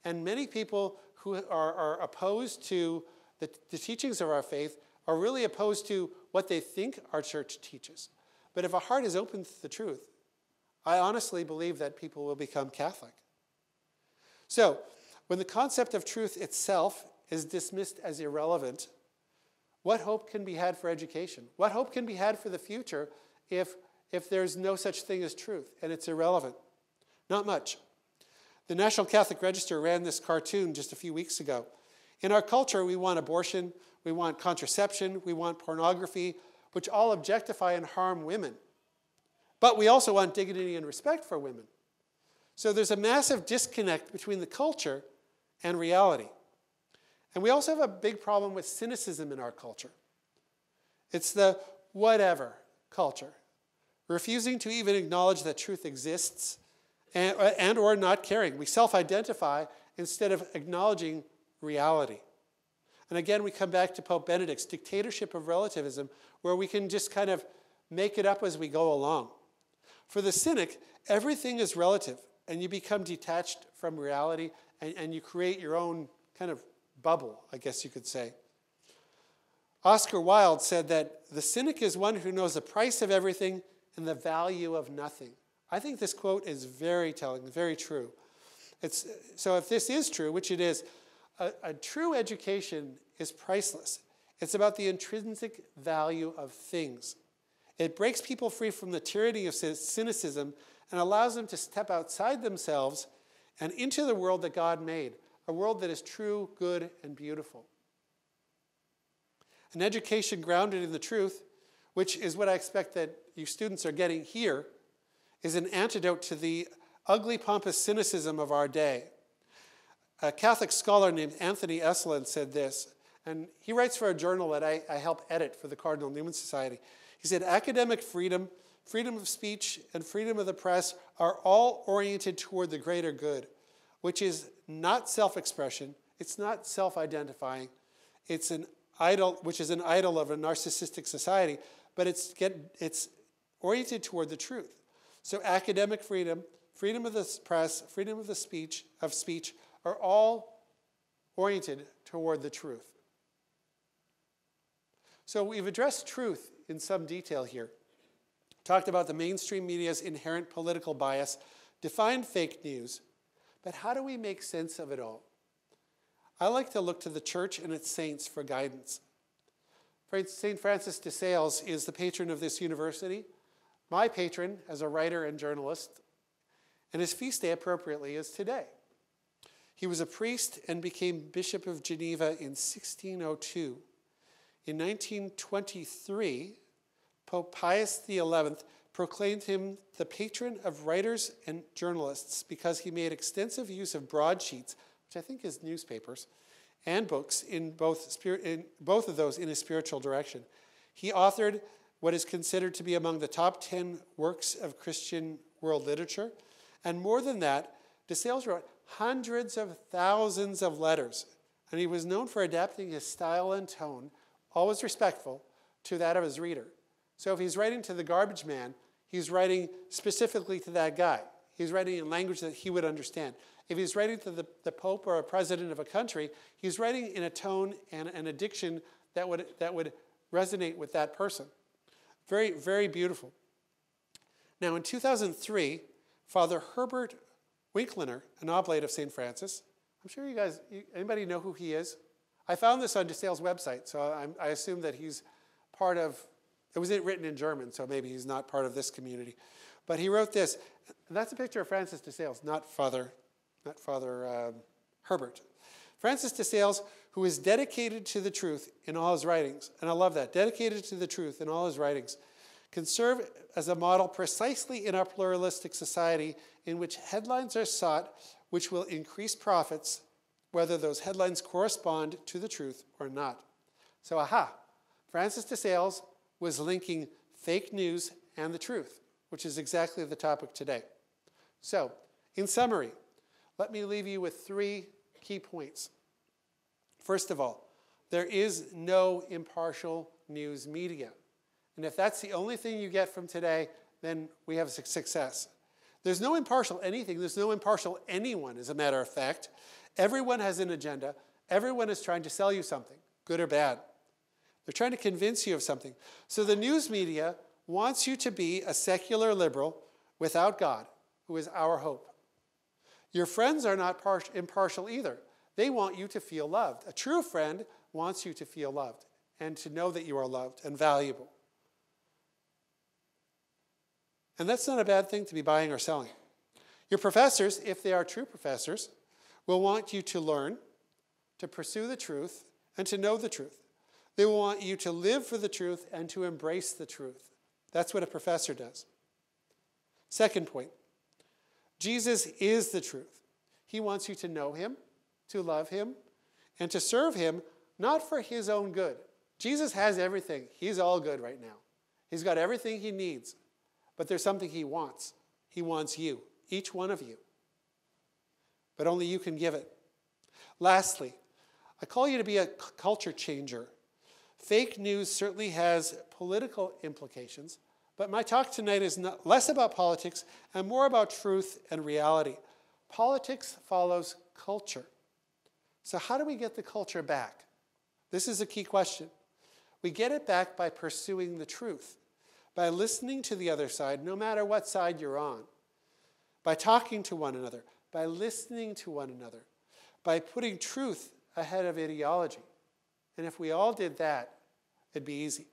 And many people who are opposed to the teachings of our faith are really opposed to what they think our church teaches. But if a heart is open to the truth, I honestly believe that people will become Catholic. So, when the concept of truth itself is dismissed as irrelevant, what hope can be had for education? What hope can be had for the future if there's no such thing as truth and it's irrelevant? Not much. The National Catholic Register ran this cartoon just a few weeks ago. In our culture, we want abortion, we want contraception, we want pornography, which all objectify and harm women. But we also want dignity and respect for women. So there's a massive disconnect between the culture and reality. And we also have a big problem with cynicism in our culture. It's the whatever culture, refusing to even acknowledge that truth exists and or not caring. We self-identify instead of acknowledging reality. And again, we come back to Pope Benedict's dictatorship of relativism, where we can just kind of make it up as we go along. For the cynic, everything is relative, and you become detached from reality, and you create your own kind of bubble, I guess you could say. Oscar Wilde said that the cynic is one who knows the price of everything and the value of nothing. I think this quote is very telling, very true. So if this is true, which it is, a true education is priceless. It's about the intrinsic value of things. It breaks people free from the tyranny of cynicism and allows them to step outside themselves and into the world that God made, a world that is true, good, and beautiful. An education grounded in the truth, which is what I expect that you students are getting here, is an antidote to the ugly, pompous cynicism of our day. A Catholic scholar named Anthony Esselin said this, and he writes for a journal that I help edit for the Cardinal Newman Society. He said, academic freedom, freedom of speech, and freedom of the press are all oriented toward the greater good, which is not self-expression, it's not self-identifying, it's an idol, which is an idol of a narcissistic society, but it's oriented toward the truth. So academic freedom, freedom of the press, freedom of the speech are all oriented toward the truth. So we've addressed truth in some detail here. Talked about the mainstream media's inherent political bias, defined fake news, but how do we make sense of it all? I like to look to the church and its saints for guidance. St. Francis de Sales is the patron of this university, my patron as a writer and journalist, and his feast day appropriately is today. He was a priest and became Bishop of Geneva in 1602. In 1923, Pope Pius XI proclaimed him the patron of writers and journalists because he made extensive use of broadsheets, which I think is newspapers, and books in both of those in a spiritual direction. He authored what is considered to be among the top 10 works of Christian world literature. And more than that, de Sales wrote hundreds of thousands of letters. And he was known for adapting his style and tone, always respectful, to that of his reader. So if he's writing to the garbage man, he's writing specifically to that guy. He's writing in language that he would understand. If he's writing to the Pope or a president of a country, he's writing in a tone and an diction that would resonate with that person. Very, very beautiful. Now, in 2003, Father Herbert Winkliner, an oblate of St. Francis, I'm sure you guys, anybody know who he is? I found this on de Sales' website, so I assume that he's part of, it was written in German, so maybe he's not part of this community. But he wrote this, and that's a picture of Francis de Sales, not Father Herbert. Francis de Sales, who is dedicated to the truth in all his writings, and I love that, dedicated to the truth in all his writings, can serve as a model precisely in our pluralistic society in which headlines are sought which will increase profits, whether those headlines correspond to the truth or not. So, Francis de Sales was linking fake news and the truth, which is exactly the topic today. So, in summary, let me leave you with 3 key points. First of all, there is no impartial news media. And if that's the only thing you get from today, then we have success. There's no impartial anything. There's no impartial anyone, as a matter of fact. Everyone has an agenda. Everyone is trying to sell you something, good or bad. They're trying to convince you of something. So the news media wants you to be a secular liberal without God, who is our hope. Your friends are not impartial either. They want you to feel loved. A true friend wants you to feel loved and to know that you are loved and valuable. And that's not a bad thing to be buying or selling. Your professors, if they are true professors, will want you to learn, to pursue the truth, and to know the truth. They will want you to live for the truth and to embrace the truth. That's what a professor does. Second point, Jesus is the truth. He wants you to know him, to love him, and to serve him, not for his own good. Jesus has everything. He's all good right now. He's got everything he needs. But there's something he wants. He wants you, each one of you. But only you can give it. Lastly, I call you to be a culture changer. Fake news certainly has political implications, but my talk tonight is less about politics and more about truth and reality. Politics follows culture. So how do we get the culture back? This is a key question. We get it back by pursuing the truth, by listening to the other side, no matter what side you're on, by talking to one another, by listening to one another, by putting truth ahead of ideology. And if we all did that, it'd be easy.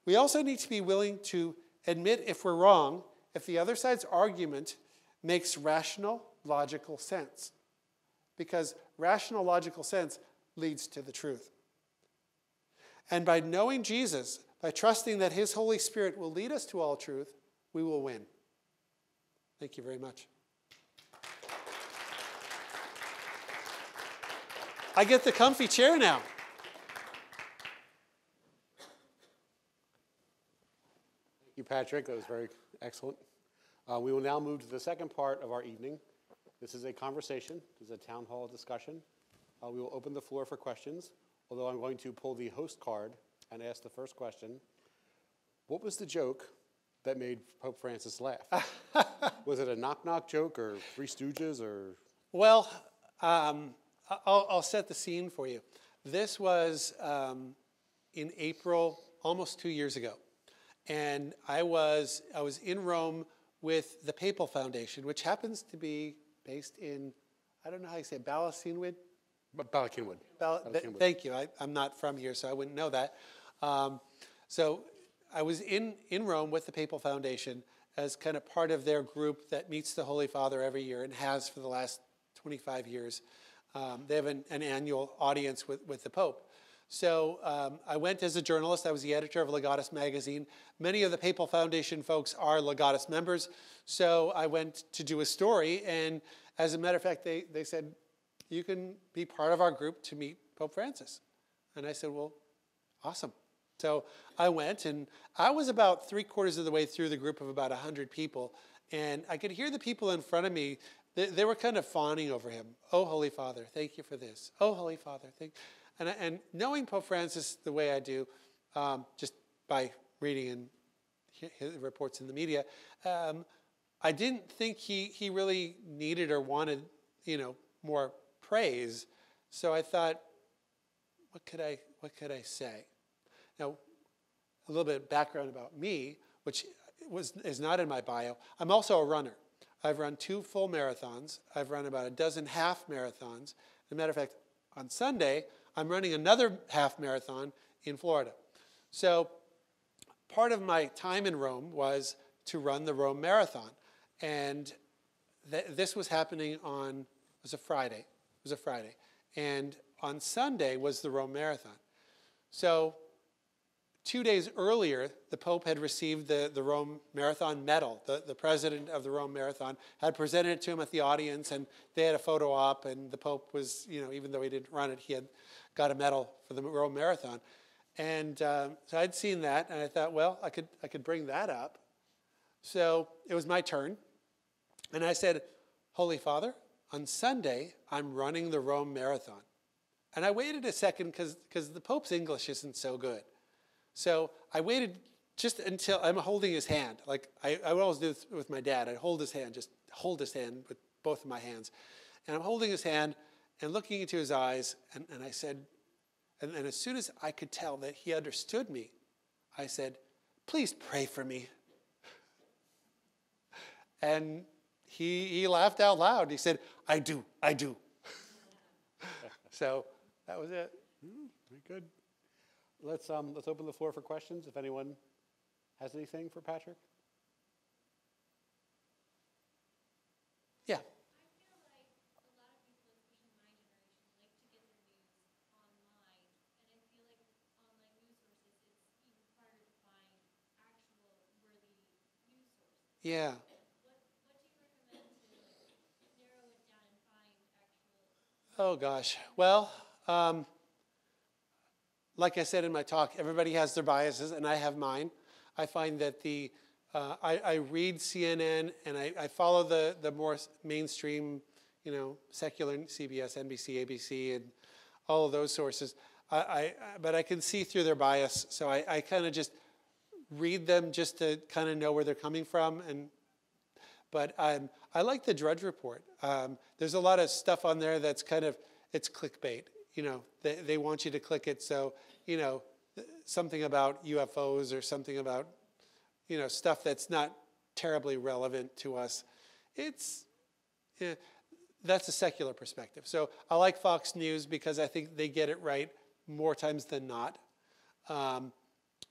We also need to be willing to admit if we're wrong, if the other side's argument makes rational, logical sense. Because rational, logical sense leads to the truth. And by knowing Jesus, by trusting that his Holy Spirit will lead us to all truth, we will win. Thank you very much. I get the comfy chair now. Thank you, Patrick. That was very excellent. We will now move to the second part of our evening. This is a conversation. This is a town hall discussion. We will open the floor for questions, although I'm going to pull the host card and ask the first question. What was the joke that made Pope Francis laugh? Was it a knock-knock joke or Three Stooges or? Well, I'll set the scene for you. This was in April, almost 2 years ago. And I was in Rome with the Papal Foundation, which happens to be based in, I don't know how you say it, Balasinwood? Balakinwood. Thank you. I'm not from here, so I wouldn't know that. So I was in Rome with the Papal Foundation as kind of part of their group that meets the Holy Father every year and has for the last 25 years. They have an annual audience with the Pope. So I went as a journalist. I was the editor of Legatus magazine. Many of the Papal Foundation folks are Legatus members. So I went to do a story. And as a matter of fact, they said, you can be part of our group to meet Pope Francis. And I said, well, awesome. So I went, and I was about 3/4 of the way through the group of about 100 people. And I could hear the people in front of me. They were kind of fawning over him. Oh, Holy Father, thank you for this. Oh, Holy Father, thank you. And knowing Pope Francis the way I do, just by reading and his reports in the media, I didn't think he really needed or wanted, more praise. So I thought, what could I say? Now, a little bit of background about me, which is not in my bio. I'm also a runner. I've run 2 full marathons. I've run about a dozen half marathons. As a matter of fact, on Sunday, I'm running another half marathon in Florida. So part of my time in Rome was to run the Rome Marathon. And this was happening on, it was a Friday. And on Sunday was the Rome Marathon. So 2 days earlier, the Pope had received the Rome Marathon medal. The president of the Rome Marathon had presented it to him at the audience, and they had a photo op, and the Pope was, even though he didn't run it, he had got a medal for the Rome Marathon. And so I'd seen that, and I thought, well, I could bring that up. So it was my turn. And I said, Holy Father, on Sunday, I'm running the Rome Marathon. And I waited a second because the Pope's English isn't so good. So I waited just until I'm holding his hand. Like I would always do this with my dad. I'd hold his hand with both of my hands. And I'm holding his hand and looking into his eyes. And I said, and as soon as I could tell that he understood me, I said, please pray for me. And he laughed out loud. He said, I do. So that was it. Very good. Let's open the floor for questions if anyone has anything for Patrick. Yeah. I feel like a lot of people, especially my generation, like to get their news online. And I feel like with online news sources, it's even harder to find actual worthy news sources. Yeah. What do you recommend to narrow it down and find actual? Oh, gosh. Well, like I said in my talk, everybody has their biases, and I have mine. I find that I read CNN, and I follow the more mainstream, secular CBS, NBC, ABC, and all of those sources. But I can see through their bias, so I kind of just read them just to kind of know where they're coming from. But I like the Drudge Report. There's a lot of stuff on there that's it's clickbait. They want you to click it, so, something about UFOs or something about, stuff that's not terribly relevant to us. That's a secular perspective. So I like Fox News because I think they get it right more times than not.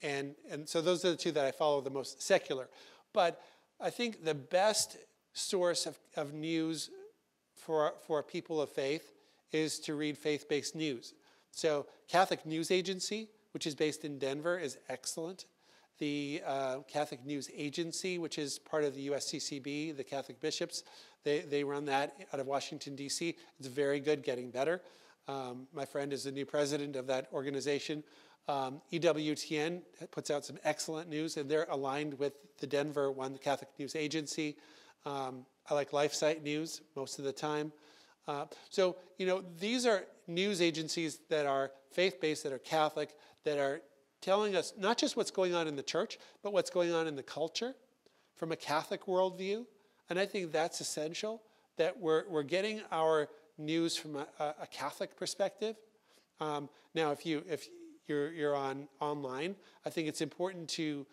And so those are the two that I follow the most secular. But I think the best source of news for people of faith is to read faith-based news. So Catholic News Agency, which is based in Denver, is excellent. The Catholic News Agency, which is part of the USCCB, the Catholic bishops, they run that out of Washington, D.C. It's very good, getting better. My friend is the new president of that organization. EWTN puts out some excellent news, and they're aligned with the Denver one, the Catholic News Agency. I like LifeSite News most of the time. So, these are news agencies that are faith-based, that are Catholic, that are telling us not just what's going on in the church, but what's going on in the culture from a Catholic worldview. And I think that's essential, that we're getting our news from a Catholic perspective. Now, if you're online. I think it's important to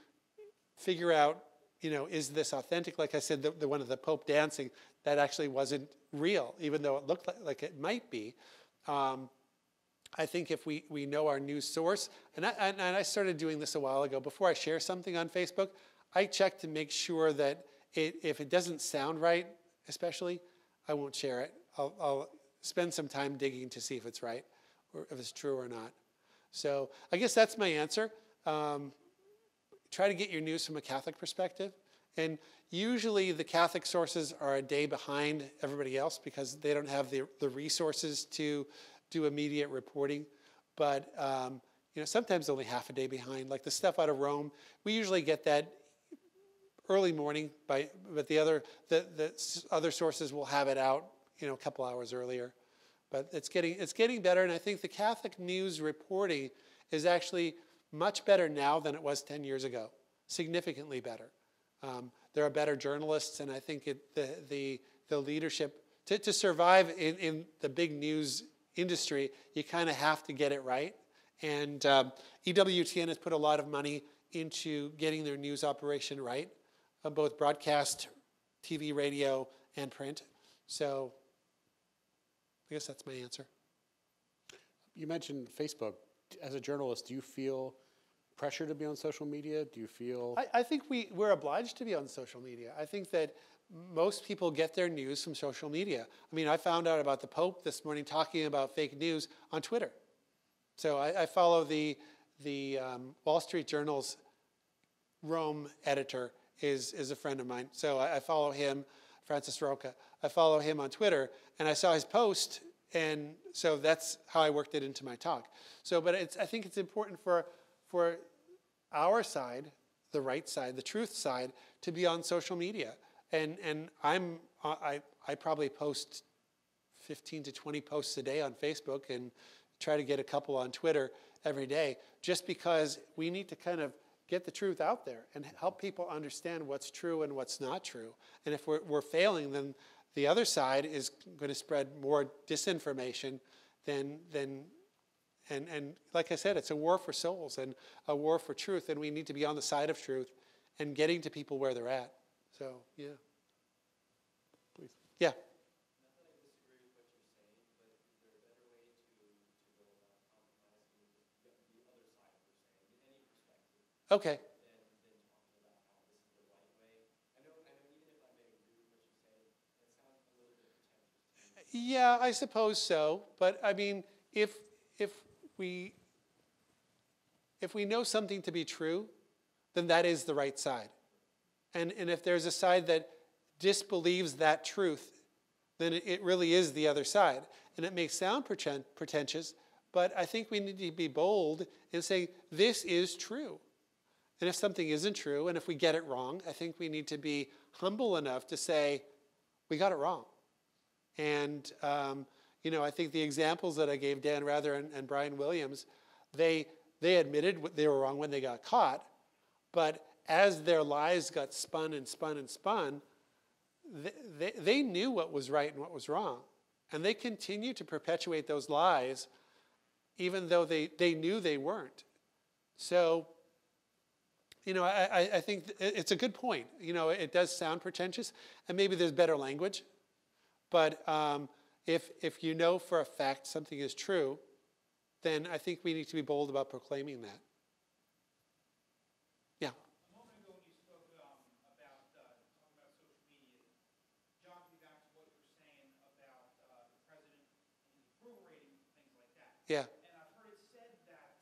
figure out, is this authentic? Like I said, the one of the Pope dancing, that actually wasn't real, even though it looked like it might be. I think if we know our news source, and I started doing this a while ago, before I share something on Facebook, I check to make sure that if it doesn't sound right, especially, I won't share it. I'll spend some time digging to see if it's right, or if it's true or not. So I guess that's my answer. Try to get your news from a Catholic perspective. And usually the Catholic sources are a day behind everybody else because they don't have the resources to do immediate reporting. But sometimes only half a day behind. Like the stuff out of Rome, we usually get that early morning, but the other sources will have it out a couple hours earlier. But it's getting better, and I think the Catholic news reporting is actually much better now than it was 10 years ago, significantly better. There are better journalists, and I think the leadership, to survive in the big news industry, you kind of have to get it right. And EWTN has put a lot of money into getting their news operation right, both broadcast, TV, radio, and print. So I guess that's my answer. You mentioned Facebook. As a journalist, do you feel pressure to be on social media? Do you feel... I think we're obliged to be on social media. I think that most people get their news from social media. I mean, I found out about the Pope this morning talking about fake news on Twitter. So I follow the Wall Street Journal's Rome editor is a friend of mine. So I follow him, Francis Roca. I follow him on Twitter, and I saw his post, and so that's how I worked it into my talk. So, but I think it's important for our side, the right side, the truth side, to be on social media. And I probably post 15 to 20 posts a day on Facebook and try to get a couple on Twitter every day, just because we need to kind of get the truth out there and help people understand what's true and what's not true. And if we're failing, then the other side is going to spread more disinformation than and like I said, it's a war for souls and a war for truth, and we need to be on the side of truth and getting to people where they're at. So, yeah. Please. Yeah. Not that I disagree with what you're saying, but is there a better way to go about compromising the other side, per se, in any perspective? Okay. Than talking about how this is the right way. I know even if I may agree with what you say, that sounds a little bit pretentious to me. Yeah, I suppose so. But I mean, if we know something to be true, then that is the right side. And if there's a side that disbelieves that truth, then it really is the other side. And it may sound pretentious, but I think we need to be bold and say, this is true. And if something isn't true, and if we get it wrong, I think we need to be humble enough to say, we got it wrong. And I think the examples that I gave, Dan Rather and Brian Williams, they admitted they were wrong when they got caught, but as their lies got spun and spun and spun, they knew what was right and what was wrong. And they continued to perpetuate those lies even though they knew they weren't. So, I think it's a good point. It does sound pretentious, and maybe there's better language, but if you know for a fact something is true, then I think we need to be bold about proclaiming that. Yeah. A moment ago when you spoke about talking about social media, John, me back to what you were saying about the president and his approval rating, things like that. Yeah. And I've heard it said that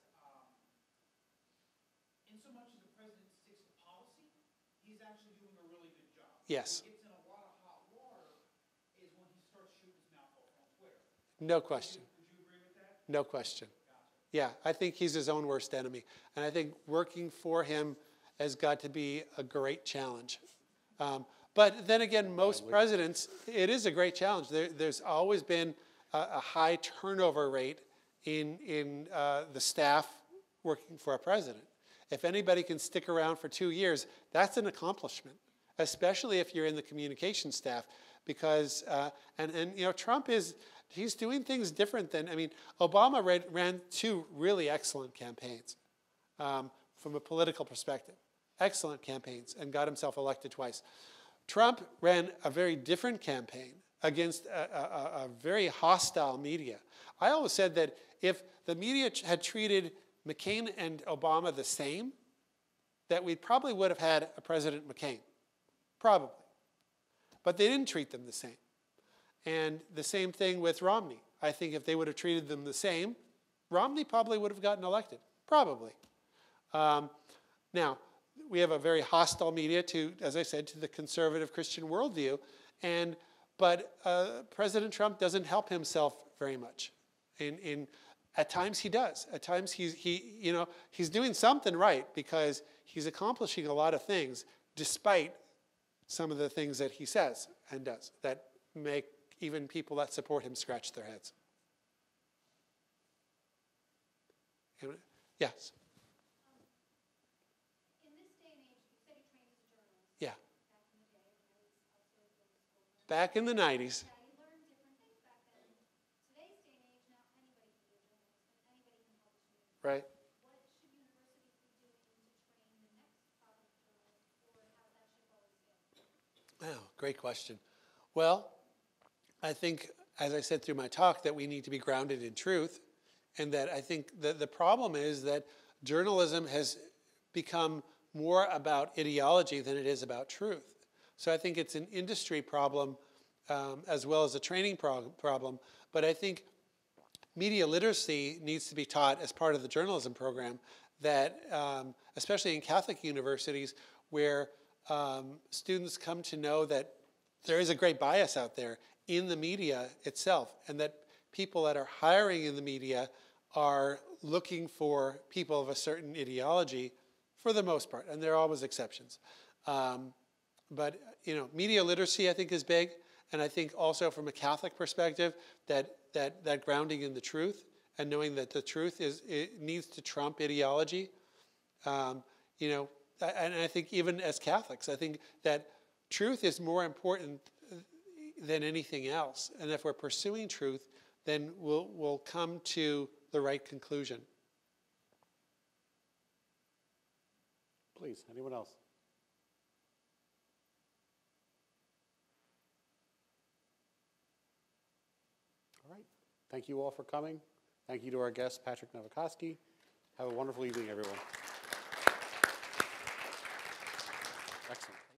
in so much as the president sticks to policy, he's actually doing a really good job. Yes. When he gets in a lot of hot water is when he starts shooting his mouth off on Twitter. No question. Would you agree with that? No question. Gotcha. Yeah, I think he's his own worst enemy. And I think working for him has got to be a great challenge. But then again, most presidents, it is a great challenge. There's always been a high turnover rate in the staff working for a president. If anybody can stick around for 2 years, that's an accomplishment, especially if you're in the communication staff. Because, Trump is He's doing things different than, I mean, Obama ran 2 really excellent campaigns from a political perspective. Excellent campaigns, and got himself elected twice. Trump ran a very different campaign against a very hostile media. I always said that if the media had treated McCain and Obama the same, that we probably would have had a President McCain. Probably. But they didn't treat them the same. And the same thing with Romney. I think if they would have treated them the same, Romney probably would have gotten elected. Probably. Now, we have a very hostile media to, as I said, to the conservative Christian worldview. But President Trump doesn't help himself very much. At times he does. At times he's doing something right because he's accomplishing a lot of things despite some of the things that he says and does that make even people that support him scratch their heads. Yes? In this day and age, you said you trained as a journalist. Yeah. Back in the day, when I was also Back in the 90s. in school. Yeah, you learned different things back then. Today's day and age, now anybody can be a journalist, and anybody can publish news. Right. What should universities be doing to train the next crop of journalists, or has that ship already sailed? Oh, great question. Well, I think, as I said through my talk, that we need to be grounded in truth, and that I think the problem is that journalism has become more about ideology than it is about truth. So I think it's an industry problem as well as a training problem, but I think media literacy needs to be taught as part of the journalism program, that especially in Catholic universities where students come to know that there is a great bias out there in the media itself, and that people that are hiring in the media are looking for people of a certain ideology for the most part, and there are always exceptions. But media literacy I think is big, and I think also from a Catholic perspective that grounding in the truth and knowing that the truth it needs to trump ideology. And I think even as Catholics, I think that truth is more important than anything else. And if we're pursuing truth, then we'll come to the right conclusion. Please, anyone else? All right. Thank you all for coming. Thank you to our guest, Patrick Novecosky. Have a wonderful evening, everyone. Excellent.